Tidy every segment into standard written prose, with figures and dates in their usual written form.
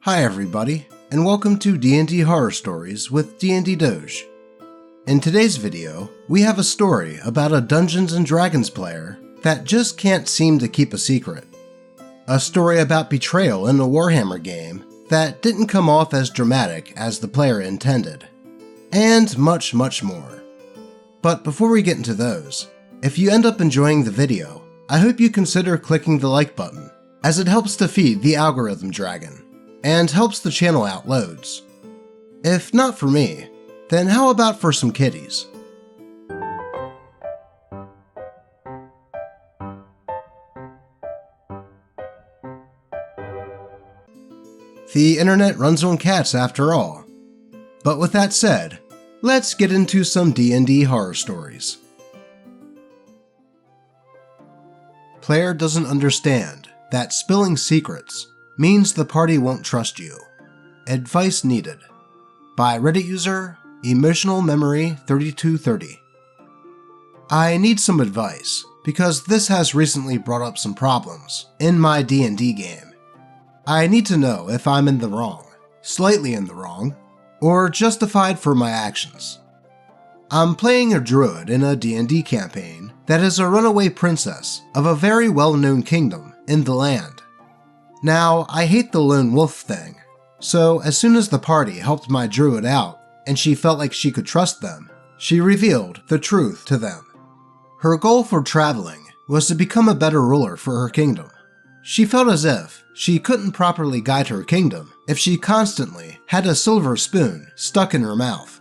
Hi everybody, and welcome to DnD Horror Stories with DnD Doge. In today's video, we have a story about a Dungeons & Dragons player that just can't seem to keep a secret. A story about betrayal in a Warhammer game that didn't come off as dramatic as the player intended. And much, much more. But before we get into those, if you end up enjoying the video, I hope you consider clicking the like button, as it helps to feed the algorithm dragon, and helps the channel out loads. If not for me, then how about for some kitties? The internet runs on cats after all. But with that said, let's get into some D&D horror stories. Player doesn't understand that spilling secrets means the party won't trust you. Advice needed. By Reddit user Emotional Memory 3230. I need some advice because this has recently brought up some problems in my D&D game. I need to know if I'm in the wrong, slightly in the wrong, or justified for my actions. I'm playing a druid in a D&D campaign that is a runaway princess of a very well-known kingdom in the land. Now, I hate the lone wolf thing, so as soon as the party helped my druid out and she felt like she could trust them, she revealed the truth to them. Her goal for traveling was to become a better ruler for her kingdom. She felt as if she couldn't properly guide her kingdom if she constantly had a silver spoon stuck in her mouth.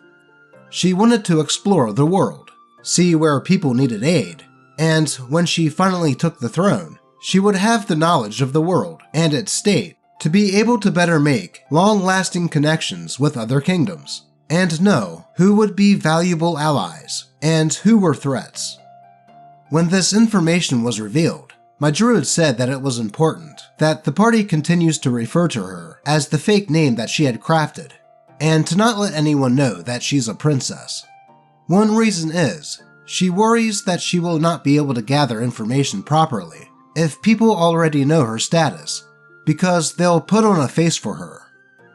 She wanted to explore the world, see where people needed aid, and when she finally took the throne, she would have the knowledge of the world and its state to be able to better make long-lasting connections with other kingdoms, and know who would be valuable allies and who were threats. When this information was revealed, my druid said that it was important that the party continues to refer to her as the fake name that she had crafted, and to not let anyone know that she's a princess. One reason is, she worries that she will not be able to gather information properly if people already know her status, because they'll put on a face for her,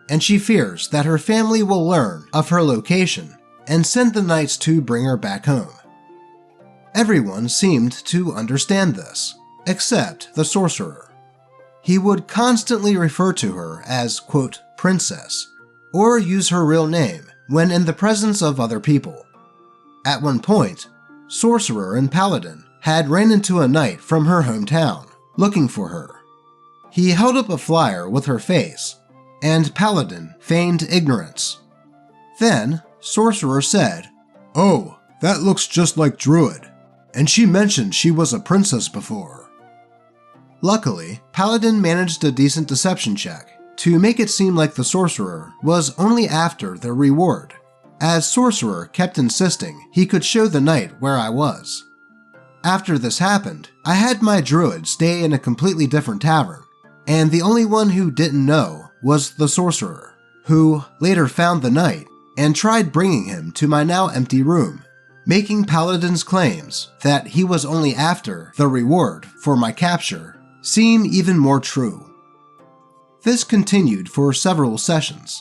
and she fears that her family will learn of her location and send the knights to bring her back home. Everyone seemed to understand this, except the sorcerer. He would constantly refer to her as, quote, princess, or use her real name when in the presence of other people. At one point, sorcerer and paladin had ran into a knight from her hometown, looking for her. He held up a flyer with her face, and paladin feigned ignorance. Then, sorcerer said, "Oh, that looks just like druid, and she mentioned she was a princess before." Luckily, paladin managed a decent deception check to make it seem like the sorcerer was only after the reward, as sorcerer kept insisting he could show the knight where I was. After this happened, I had my druid stay in a completely different tavern, and the only one who didn't know was the sorcerer, who later found the knight and tried bringing him to my now empty room, making paladin's claims that he was only after the reward for my capture seem even more true. This continued for several sessions.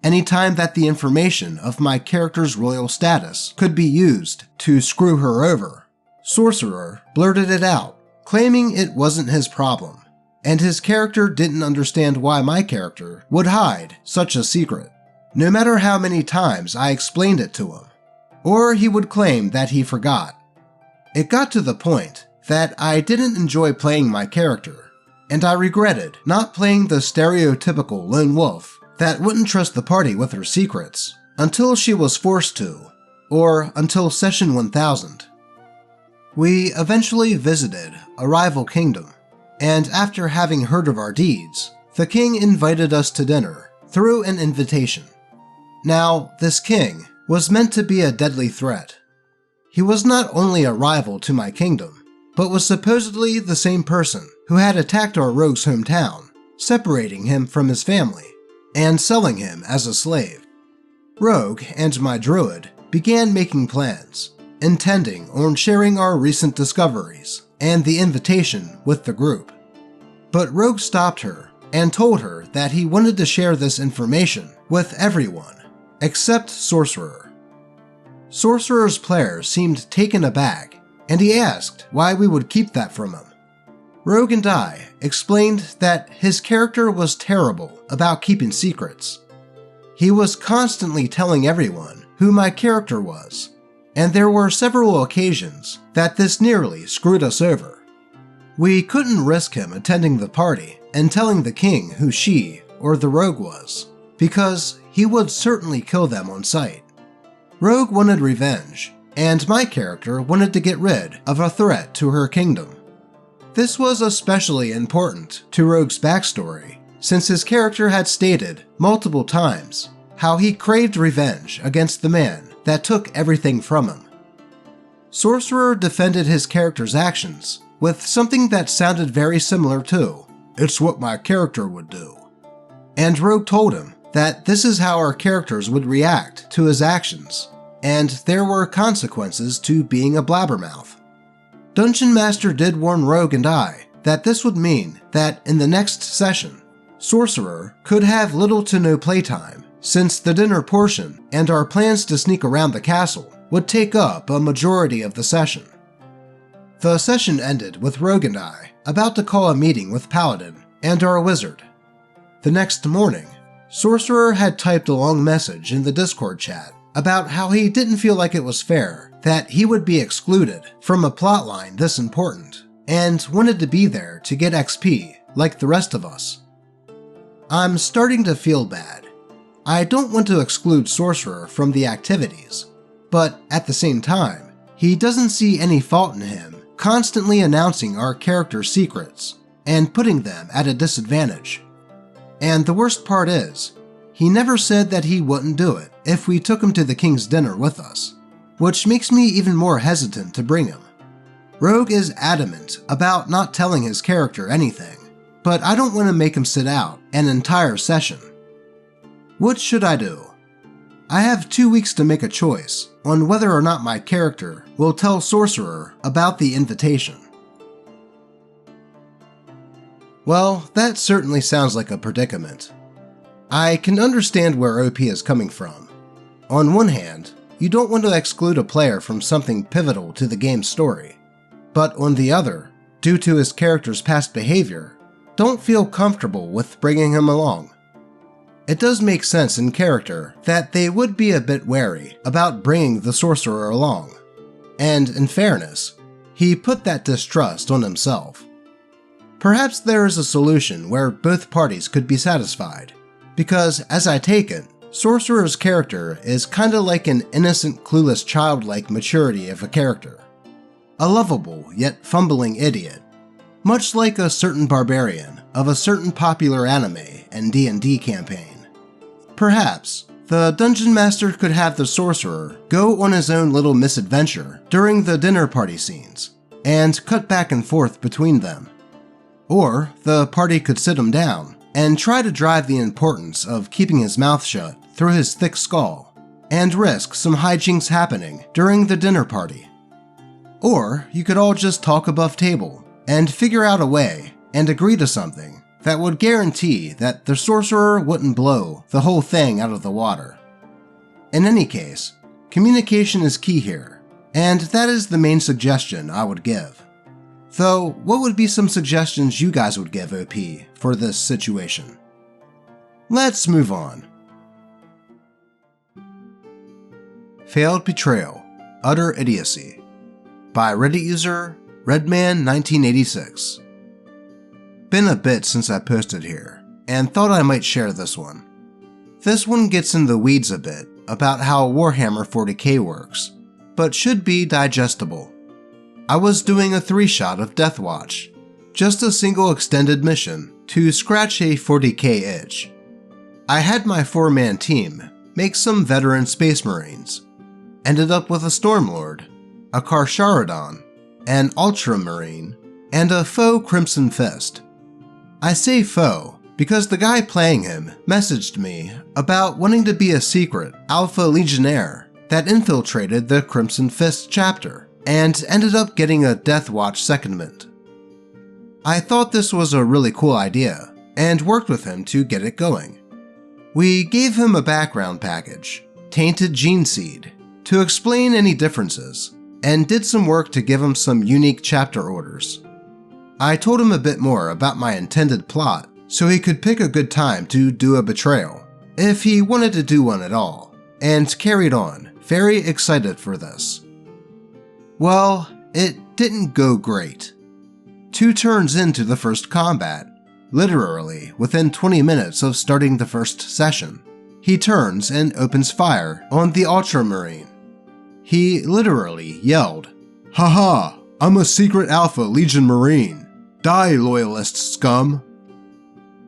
Anytime that the information of my character's royal status could be used to screw her over, sorcerer blurted it out, claiming it wasn't his problem, and his character didn't understand why my character would hide such a secret, no matter how many times I explained it to him, or he would claim that he forgot. It got to the point that I didn't enjoy playing my character, and I regretted not playing the stereotypical lone wolf that wouldn't trust the party with her secrets until she was forced to, or until session 1000. We eventually visited a rival kingdom, and after having heard of our deeds, the king invited us to dinner through an invitation. Now, this king was meant to be a deadly threat. He was not only a rival to my kingdom, but was supposedly the same person who had attacked our rogue's hometown, separating him from his family, and selling him as a slave. Rogue and my druid began making plans, intending on sharing our recent discoveries and the invitation with the group. But Rogue stopped her and told her that he wanted to share this information with everyone, except Sorcerer. Sorcerer's player seemed taken aback, and he asked why we would keep that from him. Rogue and I explained that his character was terrible about keeping secrets. He was constantly telling everyone who my character was, and there were several occasions that this nearly screwed us over. We couldn't risk him attending the party and telling the king who she or the rogue was, because he would certainly kill them on sight. Rogue wanted revenge, and my character wanted to get rid of a threat to her kingdom. This was especially important to Rogue's backstory, since his character had stated multiple times how he craved revenge against the man that took everything from him. Sorcerer defended his character's actions with something that sounded very similar to, "It's what my character would do." And Rogue told him that this is how our characters would react to his actions, and there were consequences to being a Blabber Mouth. Dungeon Master did warn Rogue and I that this would mean that in the next session, Sorcerer could have little to no playtime, since the dinner portion and our plans to sneak around the castle would take up a majority of the session. The session ended with Rogue and I about to call a meeting with Paladin and our wizard. The next morning, Sorcerer had typed a long message in the Discord chat about how he didn't feel like it was fair that he would be excluded from a plotline this important, and wanted to be there to get XP like the rest of us. I'm starting to feel bad. I don't want to exclude Sorcerer from the activities, but at the same time, he doesn't see any fault in him constantly announcing our character's secrets and putting them at a disadvantage. And the worst part is, he never said that he wouldn't do it if we took him to the king's dinner with us, which makes me even more hesitant to bring him. Rogue is adamant about not telling his character anything, but I don't want to make him sit out an entire session. What should I do? I have 2 weeks to make a choice on whether or not my character will tell Sorcerer about the invitation. Well, that certainly sounds like a predicament. I can understand where OP is coming from. On one hand, you don't want to exclude a player from something pivotal to the game's story, but on the other, due to his character's past behavior, don't feel comfortable with bringing him along. It does make sense in character that they would be a bit wary about bringing the Sorcerer along, and in fairness, he put that distrust on himself. Perhaps there is a solution where both parties could be satisfied, because as I take it, Sorcerer's character is kinda like an innocent, clueless, childlike maturity of a character. A lovable, yet fumbling idiot, much like a certain barbarian of a certain popular anime and D&D campaign. Perhaps, the Dungeon Master could have the Sorcerer go on his own little misadventure during the dinner party scenes, and cut back and forth between them. Or the party could sit him down and try to drive the importance of keeping his mouth shut through his thick skull, and risk some hijinks happening during the dinner party. Or you could all just talk above table and figure out a way and agree to something that would guarantee that the Sorcerer wouldn't blow the whole thing out of the water. In any case, communication is key here, and that is the main suggestion I would give. Though, what would be some suggestions you guys would give OP for this situation? Let's move on. Failed Betrayal, Utter Idiocy by Reddit user Redman1986. Been a bit since I posted here, and thought I might share this one. This one gets in the weeds a bit about how Warhammer 40k works, but should be digestible. I was doing a 3-shot of Deathwatch, just a single extended mission to scratch a 40k itch. I had my 4-man team make some veteran Space Marines, ended up with a Stormlord, a Karsharadon, an Ultramarine, and a faux Crimson Fist. I say faux because the guy playing him messaged me about wanting to be a secret Alpha Legionnaire that infiltrated the Crimson Fist chapter and ended up getting a Deathwatch secondment. I thought this was a really cool idea, and worked with him to get it going. We gave him a background package, Tainted Gene Seed, to explain any differences, and did some work to give him some unique chapter orders. I told him a bit more about my intended plot so he could pick a good time to do a betrayal, if he wanted to do one at all, and carried on, very excited for this. Well, it didn't go great. 2 turns into the first combat, literally within 20 minutes of starting the first session, he turns and opens fire on the Ultramarine. He literally yelled, "Haha, I'm a secret Alpha Legion Marine. Die, loyalist scum."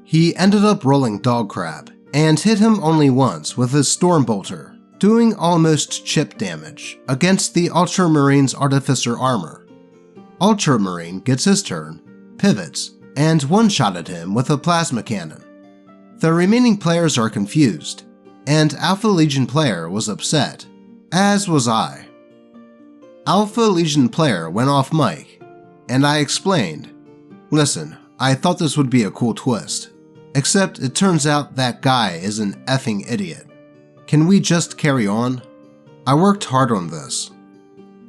He ended up rolling dog crap and hit him only once with his Stormbolter, doing almost chip damage against the Ultramarine's Artificer armor. Ultramarine gets his turn, pivots, and one-shotted him with a plasma cannon. The remaining players are confused, and Alpha Legion player was upset, as was I. Alpha Legion player went off mic, and I explained, "Listen, I thought this would be a cool twist, except it turns out that guy is an effing idiot. Can we just carry on? I worked hard on this."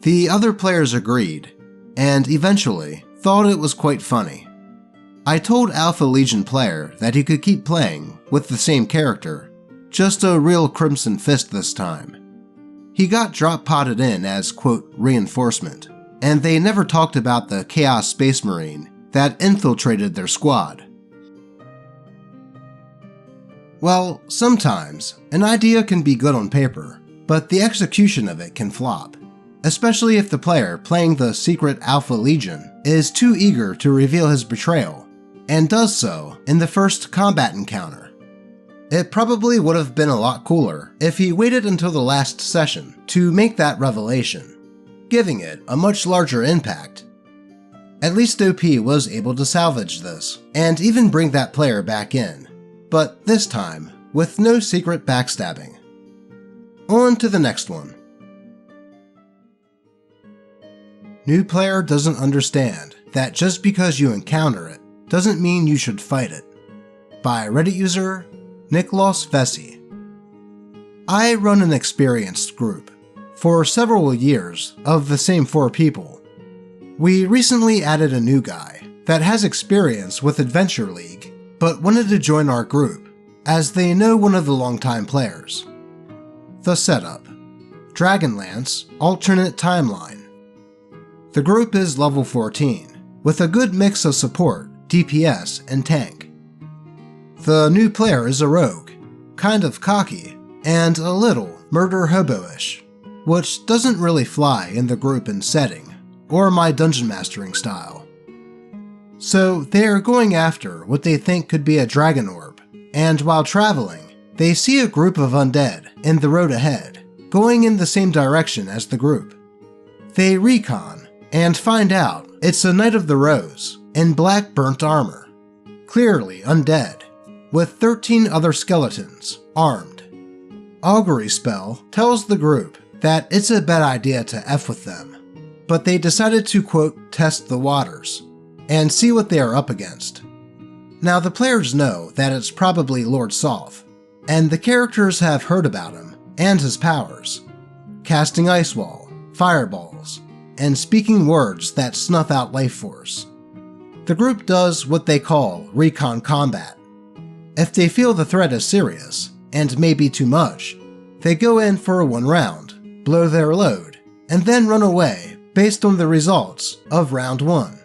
The other players agreed, and eventually thought it was quite funny. I told Alpha Legion player that he could keep playing with the same character, just a real Crimson Fist this time. He got drop-potted in as, quote, reinforcement, and they never talked about the Chaos Space Marine that infiltrated their squad. Well, sometimes an idea can be good on paper, but the execution of it can flop, especially if the player playing the secret Alpha Legion is too eager to reveal his betrayal, and does so in the first combat encounter. It probably would have been a lot cooler if he waited until the last session to make that revelation, giving it a much larger impact. At least OP was able to salvage this, and even bring that player back in, but this time with no secret backstabbing. On to the next one. New player doesn't understand that just because you encounter it doesn't mean you should fight it. By Reddit user Niklas Vesey. I run an experienced group for several years of the same 4 people. We recently added a new guy that has experience with Adventure League but wanted to join our group as they know one of the longtime players. The setup: Dragonlance alternate timeline. The group is level 14 with a good mix of support, DPS, and tank. The new player is a rogue, kind of cocky, and a little murder hobo-ish, which doesn't really fly in the group and setting, or my dungeon mastering style. So they are going after what they think could be a dragon orb, and while traveling, they see a group of undead in the road ahead, going in the same direction as the group. They recon, and find out it's a Knight of the Rose in black burnt armor, clearly undead, with 13 other skeletons, armed. Augury spell tells the group that it's a bad idea to F with them, but they decided to, quote, test the waters, and see what they are up against. Now the players know that it's probably Lord Soth, and the characters have heard about him and his powers, casting Ice Wall, fireballs, and speaking words that snuff out life force. The group does what they call recon combat. If they feel the threat is serious, and maybe too much, they go in for a 1 round, blow their load, and then run away based on the results of round 1.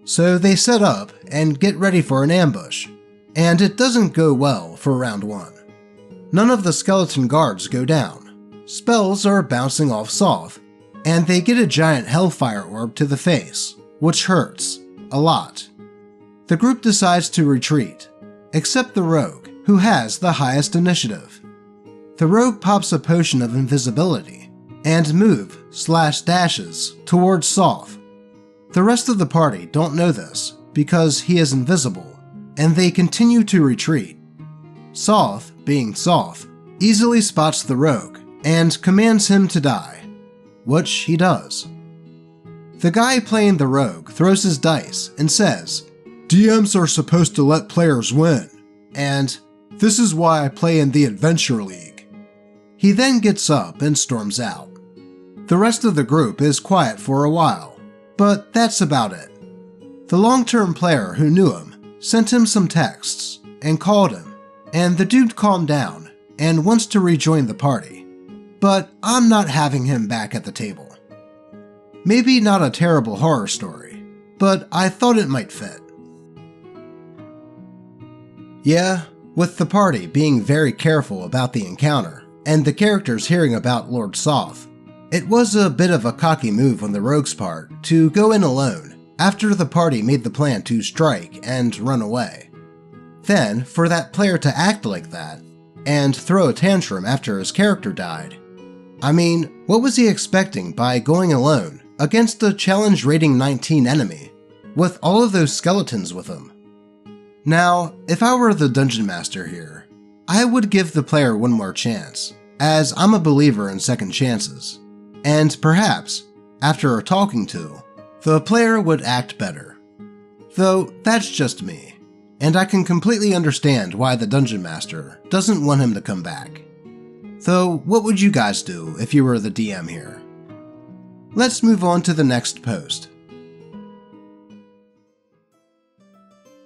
So they set up and get ready for an ambush, and it doesn't go well for round 1. None of the skeleton guards go down, spells are bouncing off Soth, and they get a giant hellfire orb to the face, which hurts a lot. The group decides to retreat, except the rogue, who has the highest initiative. The rogue pops a potion of invisibility, and move/dashes towards Soth. The rest of the party don't know this, because he is invisible, and they continue to retreat. Soth, being Soth, easily spots the rogue, and commands him to die, which he does. The guy playing the rogue throws his dice and says, DMs are supposed to let players win, and this is why I play in the Adventure League. He then gets up and storms out. The rest of the group is quiet for a while, but that's about it. The long-term player who knew him sent him some texts and called him, and the dude calmed down and wants to rejoin the party, but I'm not having him back at the table. Maybe not a terrible horror story, but I thought it might fit. Yeah, with the party being very careful about the encounter, and the characters hearing about Lord Soth, it was a bit of a cocky move on the rogue's part to go in alone after the party made the plan to strike and run away. Then, for that player to act like that, and throw a tantrum after his character died. I mean, what was he expecting by going alone against a challenge rating 19 enemy, with all of those skeletons with him? Now, if I were the Dungeon Master here, I would give the player one more chance, as I'm a believer in second chances. And perhaps, after a talking to, the player would act better. Though that's just me, and I can completely understand why the Dungeon Master doesn't want him to come back. Though, what would you guys do if you were the DM here? Let's move on to the next post.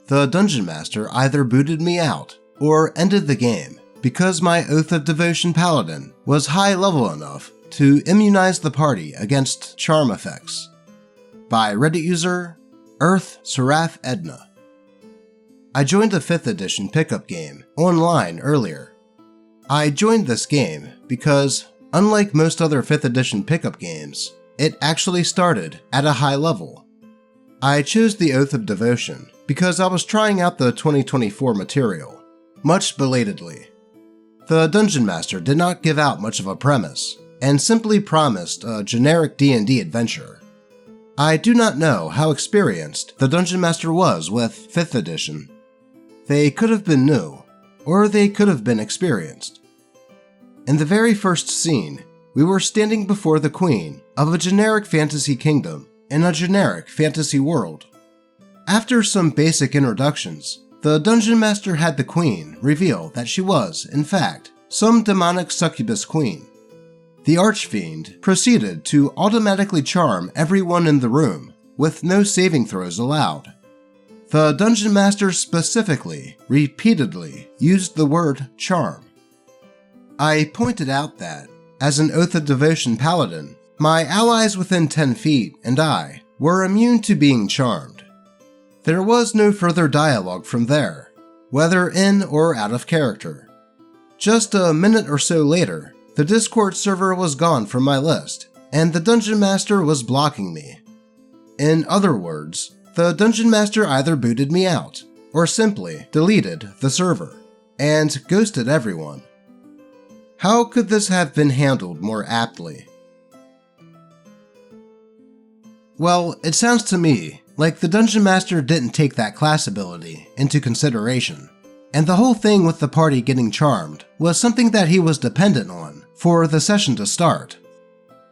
The Dungeon Master either booted me out or ended the game because my Oath of Devotion Paladin was high level enough to immunize the party against charm effects. By Reddit user Earth Seraph Edna. I joined a 5th edition pickup game online earlier. I joined this game because, unlike most other 5th edition pickup games, it actually started at a high level. I chose the Oath of Devotion because I was trying out the 2024 material, much belatedly. The Dungeon Master did not give out much of a premise, and simply promised a generic D&D adventure. I do not know how experienced the Dungeon Master was with 5th edition. They could have been new, or they could have been experienced. In the very first scene, we were standing before the queen of a generic fantasy kingdom in a generic fantasy world. After some basic introductions, the Dungeon Master had the queen reveal that she was, in fact, some demonic succubus queen. The Archfiend proceeded to automatically charm everyone in the room, with no saving throws allowed. The Dungeon Master specifically, repeatedly, used the word charm. I pointed out that, as an Oath of Devotion Paladin, my allies within 10 feet and I were immune to being charmed. There was no further dialogue from there, whether in or out of character. Just a minute or so later, the Discord server was gone from my list, and the Dungeon Master was blocking me. In other words, the Dungeon Master either booted me out, or simply deleted the server, and ghosted everyone. How could this have been handled more aptly? Well, it sounds to me like the Dungeon Master didn't take that class ability into consideration, and the whole thing with the party getting charmed was something that he was dependent on for the session to start.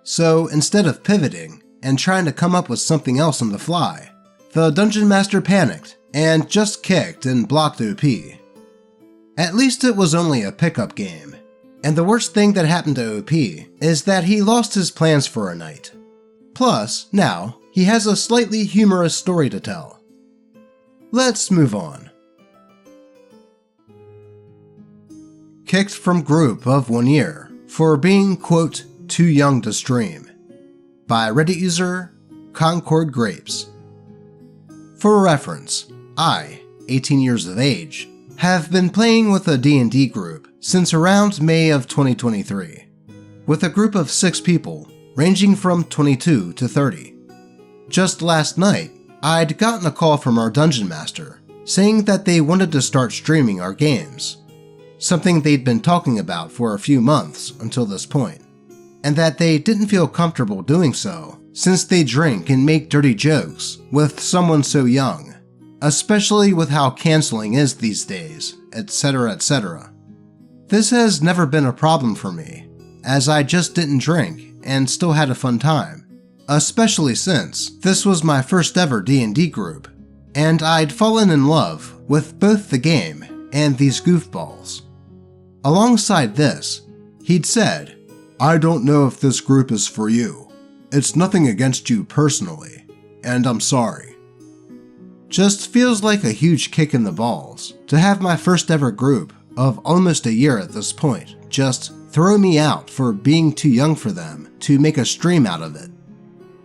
So instead of pivoting and trying to come up with something else on the fly, the Dungeon Master panicked and just kicked and blocked OP. At least it was only a pickup game, and the worst thing that happened to OP is that he lost his plans for a night. Plus, now, he has a slightly humorous story to tell. Let's move on. Kicked from group of 1 year for being, quote, too young to stream. By Reddit user Concord Grapes. For reference, I, 18 years of age, have been playing with a D&D group since around May of 2023, with a group of 6 people ranging from 22 to 30. Just last night, I'd gotten a call from our Dungeon Master saying that they wanted to start streaming our games, something they'd been talking about for a few months until this point, and that they didn't feel comfortable doing so since they drink and make dirty jokes with someone so young, especially with how canceling is these days, etc., etc. This has never been a problem for me, as I just didn't drink and still had a fun time, especially since this was my first ever D&D group, and I'd fallen in love with both the game and these goofballs. Alongside this, he'd said, "I don't know if this group is for you. It's nothing against you personally, and I'm sorry." Just feels like a huge kick in the balls to have my first ever group of almost a year at this point just throw me out for being too young for them to make a stream out of it.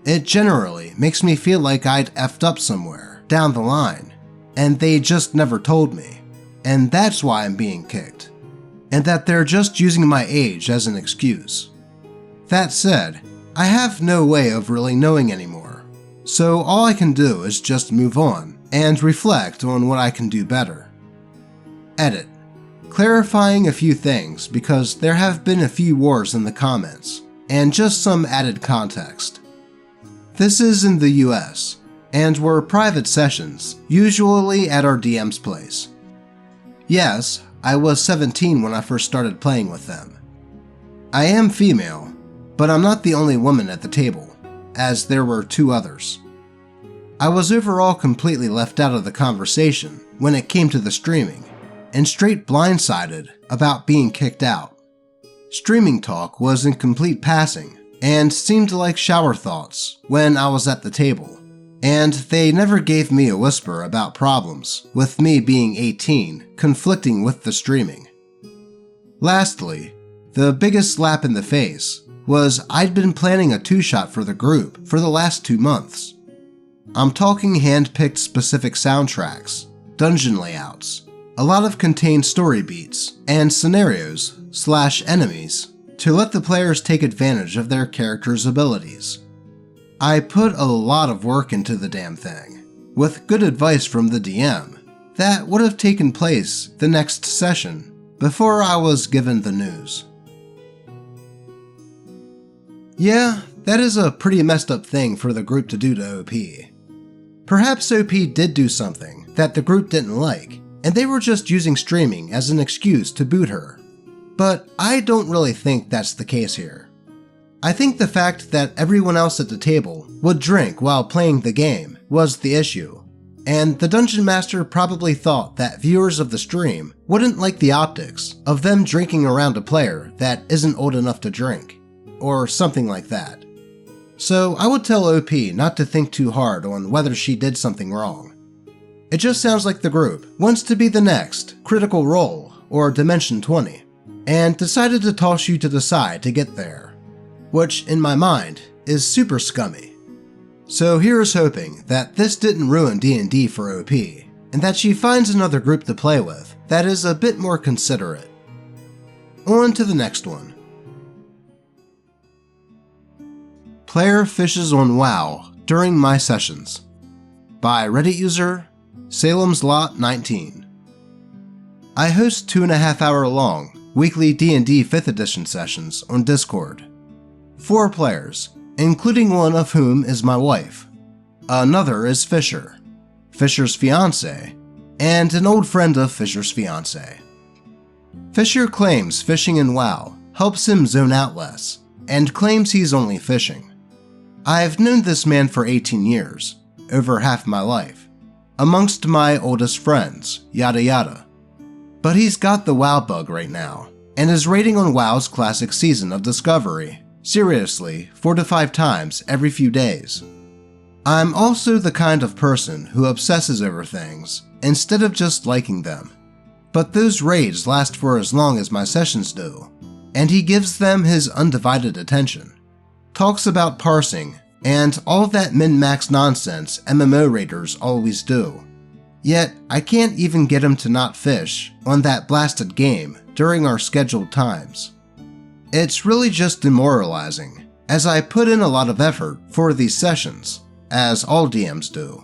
It generally makes me feel like I'd effed up somewhere down the line, and they just never told me, and that's why I'm being kicked, and that they're just using my age as an excuse. That said, I have no way of really knowing anymore, so all I can do is just move on and reflect on what I can do better. Edit. Clarifying a few things because there have been a few wars in the comments, and just some added context. This is in the US, and were private sessions, usually at our DM's place. Yes, I was 17 when I first started playing with them. I am female, but I'm not the only woman at the table, as there were 2 others. I was overall completely left out of the conversation when it came to the streaming, and straight blindsided about being kicked out. Streaming talk was in complete passing, and seemed like shower thoughts when I was at the table, and they never gave me a whisper about problems with me being 18 conflicting with the streaming. Lastly, the biggest slap in the face was I'd been planning a 2-shot for the group for the last 2 months. I'm talking hand-picked specific soundtracks, dungeon layouts, a lot of contained story beats, and scenarios/enemies to let the players take advantage of their characters' abilities. I put a lot of work into the damn thing, with good advice from the DM that would have taken place the next session before I was given the news. Yeah, that is a pretty messed up thing for the group to do to OP. Perhaps OP did do something that the group didn't like, and they were just using streaming as an excuse to boot her. But I don't really think that's the case here. I think the fact that everyone else at the table would drink while playing the game was the issue, and the Dungeon Master probably thought that viewers of the stream wouldn't like the optics of them drinking around a player that isn't old enough to drink, or something like that. So I would tell OP not to think too hard on whether she did something wrong. It just sounds like the group wants to be the next Critical Role or Dimension 20, and decided to toss you to the side to get there, which in my mind is super scummy. So here's hoping that this didn't ruin D&D for OP, and that she finds another group to play with that is a bit more considerate. On to the next one. Player fishes on WoW during my sessions, by Reddit user Salem's Lot 19. I host 2.5 hour long weekly D&D 5th edition sessions on Discord. 4 players, including one of whom is my wife. Another is Fisher, Fisher's fiance, and an old friend of Fisher's fiance. Fisher claims fishing in WoW helps him zone out less, and claims he's only fishing. I've known this man for 18 years, over half my life, amongst my oldest friends, yada yada. But he's got the WoW bug right now, and is raiding on WoW's classic season of Discovery, seriously, 4 to 5 times every few days. I'm also the kind of person who obsesses over things, instead of just liking them. But those raids last for as long as my sessions do, and he gives them his undivided attention. Talks about parsing, and all that min-max nonsense MMO raiders always do. Yet, I can't even get him to not fish on that blasted game during our scheduled times. It's really just demoralizing, as I put in a lot of effort for these sessions, as all DMs do.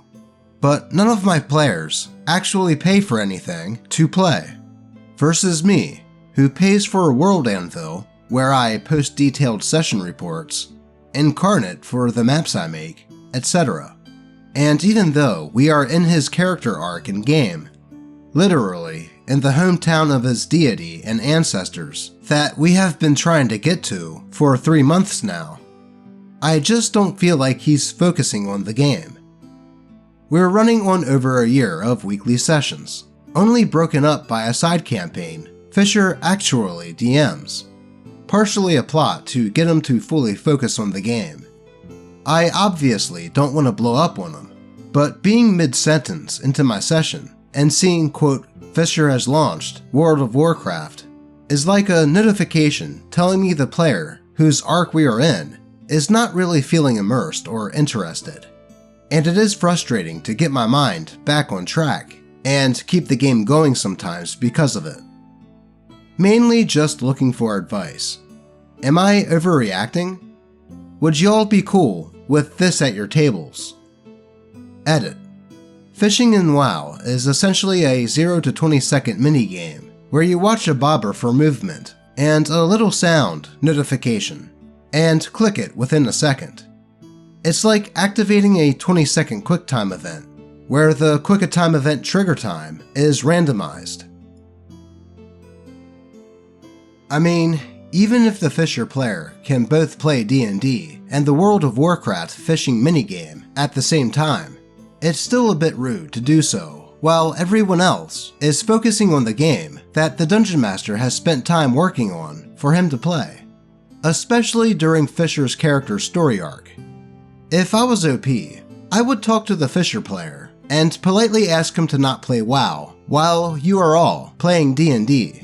But none of my players actually pay for anything to play, versus me, who pays for a World Anvil, where I post detailed session reports, Incarnate for the maps I make, etc. And even though we are in his character arc in game, literally in the hometown of his deity and ancestors that we have been trying to get to for 3 months now, I just don't feel like he's focusing on the game. We're running on over a year of weekly sessions, only broken up by a side campaign Fisher actually DMs, partially a plot to get him to fully focus on the game. I obviously don't want to blow up on him, but being mid-sentence into my session and seeing, quote, Fisher has launched World of Warcraft is like a notification telling me the player whose arc we are in is not really feeling immersed or interested. And it is frustrating to get my mind back on track and keep the game going sometimes because of it. Mainly just looking for advice. Am I overreacting? Would y'all be cool with this at your tables? Edit. Fishing in WoW is essentially a 0 to 20 second minigame where you watch a bobber for movement and a little sound notification, and click it within a second. It's like activating a 20-second QuickTime event, where the QuickTime event trigger time is randomized. I mean, even if the Fisher player can both play D&D and the World of Warcraft fishing minigame at the same time, it's still a bit rude to do so while everyone else is focusing on the game that the Dungeon Master has spent time working on for him to play, especially during Fisher's character's story arc. If I was OP, I would talk to the Fisher player and politely ask him to not play WoW while you are all playing D&D.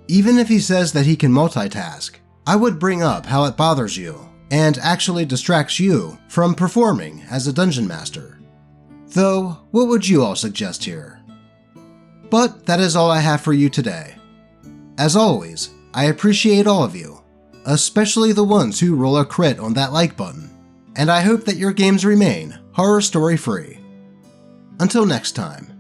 Even if he says that he can multitask, I would bring up how it bothers you and actually distracts you from performing as a Dungeon Master. Though, what would you all suggest here? But that is all I have for you today. As always, I appreciate all of you, especially the ones who roll a crit on that like button, and I hope that your games remain horror story free. Until next time.